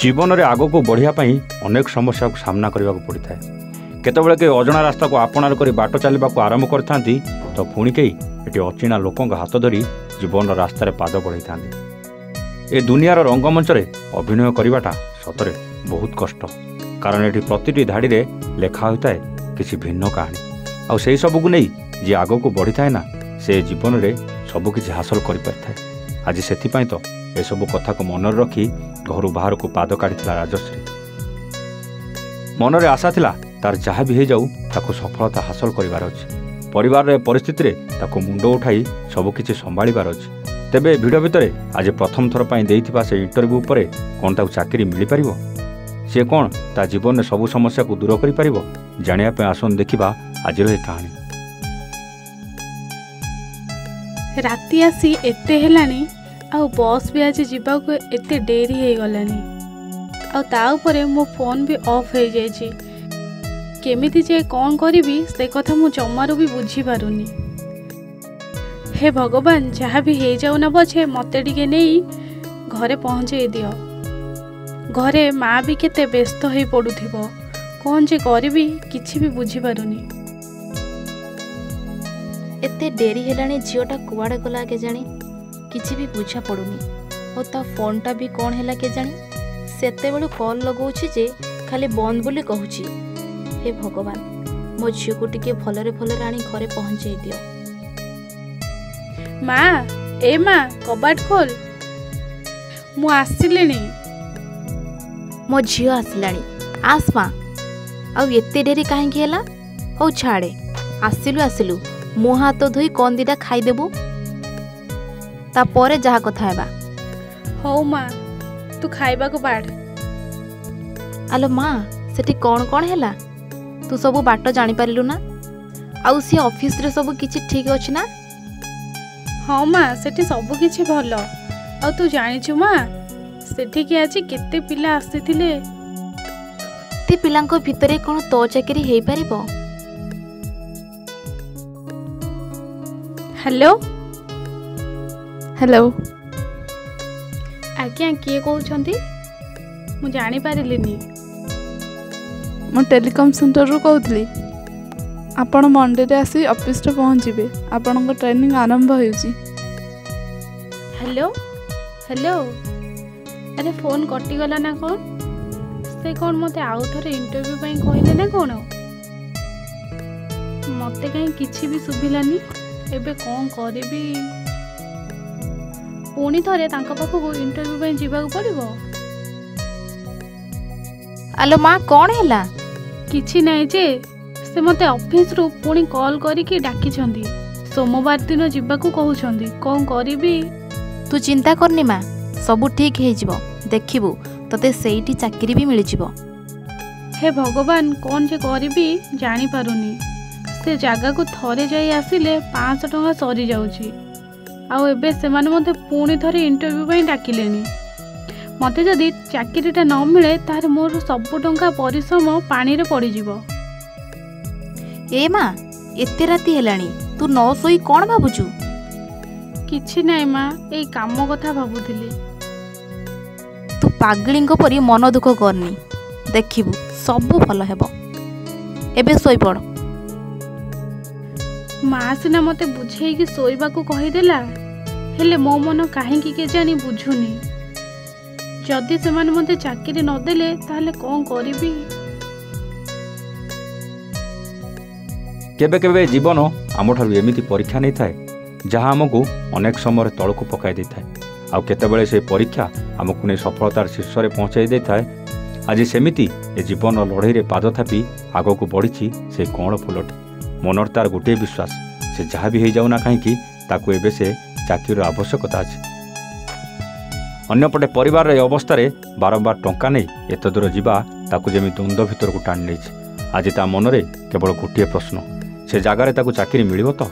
जीवन में आग को बढ़िया अनेक समस्या को सामना करने को पड़ता है। केतबेले के अजणा रास्ता को आपणार कर बाट चलने को आरंभ करथांती तो पुणी कई ये अचिना लोकों हाथ धरी जीवन रास्तार पाद बढ़ाई था। ए दुनियार रंगमंच रे अभिनय करवाटा सतरे बहुत कष्ट, कारण ये प्रतिटी धाड़ी रे लेखा होता है किसी भिन्न कहानी। आउ से सबू नहीं जी आग को बढ़ी थाए ना से जीवन में सबकि हासिल कर आज से तो ए सबू कथा को मन रखी घर बाहर को पाद काढ़ी राजश्री। मन में आशा थिला तार जहाँ भी हो जाऊ ताको सफलता हासिल करिवार अछि। परिवार रे परिस्थिति रे ताको मुंडो उठाई सबकि संभाळिबार अछि। तेबे भिडियो भितर आज प्रथम थर पई देइथिबा से इंटरव्यू उपरे कोन ताको चाकरी मिली परिबो, से कोन ता जीवन में सबु समस्या को दूर करि परिबो, जानिया पे आसन देखिबा आज रे कहानी। राति आसी एते हेलानी आ बस भी आज जीवा को एते डेरी हे गलानी आ ता ऊपर मो फोन भी ऑफ हो जाइए। केमिति जे कौन करी से कथा मु जमारू भी बुझी पारुनी। हे भगवान जहाँ भी हो जाऊ ना पछे मते टिके नहीं घरे पहुँचे दियो। घरे माँ भी केते व्यस्त हो पड़ुथिबो, कौन जे करी किछि भी बुझी पारुनी। एते डेरी हेलानी झीटा कुआड़े गला के जानी किछि भी बुझा पड़ुनी और ता फोनटा भी कौन हैला के जानी सेते बेलू कॉल लगाउछि जे खाली बंद बोली कहूछि। हे भगवान मो झील को टिके भलरे भलरे आनी घरे पहुँचे दियो। माँ ए माँ कबाट खोल, मु आसिलेनी। मो झील आसलानी आस माँ आउ एते डेरी काहे हैला। हौ छाड़े आसिलु आसिलु मुँह हाथ धोई कौन दीटा खाईदेबू तापर जहा कथा हेबा। हौ माँ तू खाइबा को बाढ़। आलो माँ सेठी कौन कौन हैला तू सब बाट जानी पारिलु ना? आउ सी ऑफिस रे सब किछि ठीक अछि ना? हाँ माँ सेठी सब किछि भल। आ तू जानिछु माँ सेठी के आज केते पिला आसीथिले। ते पिलांको भितरे कोन तो चाकरी हेई पारिबो? हेलो हेलो आज्ञा किए कहउछंती मु जानी पारिलिनी। मु टेलीकॉम सेंटर रू कहूली। आपण मंडे रे आसी ऑफिस रे पहुँचे आपण ट्रेनिंग आरंभ होउची। हेलो हेलो अरे फोन कटिगला ना कौन से कौन मते आउ थरे इंटरव्यू पई कहले ना कौन मते कहीं किछि भी सुभिलानी। एबे कौन करिबी पुणी थरे तांका पाखु इंटरव्यू पई जीवा पड़िबो। आलो माँ कौन हैला? किछि नहीं जे से मते ऑफिस रू पुणी कॉल करिकि डाकी छंदी। सोमवार दिन जीवा को कहउछंदी कौन करिबी। तू चिंता करनी माँ सबू ठीक है जिवो, देखिबू तते सेठी चाकरी भी मिल जिवो। हे भगवान कौन जे करिबी जानी पारुनी। से जगह को थरे जाई आसिले 500 टंका सरी जाउची। आउ एबे सेमाने मते पुणी थरे इंटरव्यू पई डाकिलेनी। मते जदि चाकरीटा न मिले तार मोर सब टंका परिश्रम पानी रे पड़ी जिवो। ए माँ एते राती हेलानी तू न सोई कौन भाबुचु? किछि नाही माँ ए काम कथा भाबुथिली। तू पागलिंग परी मन दुख करनी, देखिबू सब भल हेबो। एबे सोई पड़। माँ सिना मते बुझे कि सोइबा को कहीदेला हेले मो मन काहे के जानी बुझुनी। जदि से माने मते चाकरी न देले ताले कौन करिबी। केबे केबे जीवन आमठारु एमिति परीक्षा नहीं थाए जहाँ आमको अनेक समय तलू पकाई दे थाए। आउ केतेबेले से परीक्षा आमको नहीं सफलतार शीर्ष में पहुँचाई दे थाए। आज सेमिति ए जीवन लड़ई रे पाद थापी आग को बढ़ी से कौन फुलटे मनर तार गोटे विश्वास से जहाँ भी हो जाऊ ना कहीं ताकू एबे से चाकरीर आवश्यकता अच्छे। अन्यपटे परिवार रे अवस्था रे बारंबार टंका नहीं एत दूर जीवा ताकू जेमि द्वंद्व भीतर को टाणी नहीं। आज ता मनरे केवल गोटे प्रश्न से जगार ताकू चाकरी मिलिबो तो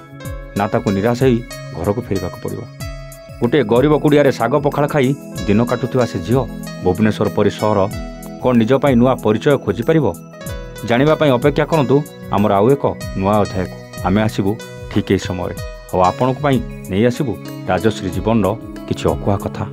ना ताकू निराश होई घर को फेरबा को पड़िबो। गोटे गरीब कुड़िया साग पखाड़ खाई दिन काटुवा से झील भुवनेश्वर परी सहर कौन निज पाई नुआ परिचय खोजी पारिबो? जानिबा पाई अपेक्षा करंतु आमर आउ एक नुआ अध्याय को आमे आसिबु ठीक एई समय और आपनक पाई नहीं आसिबु राजश्री जीवन किछि अकुहा कथा।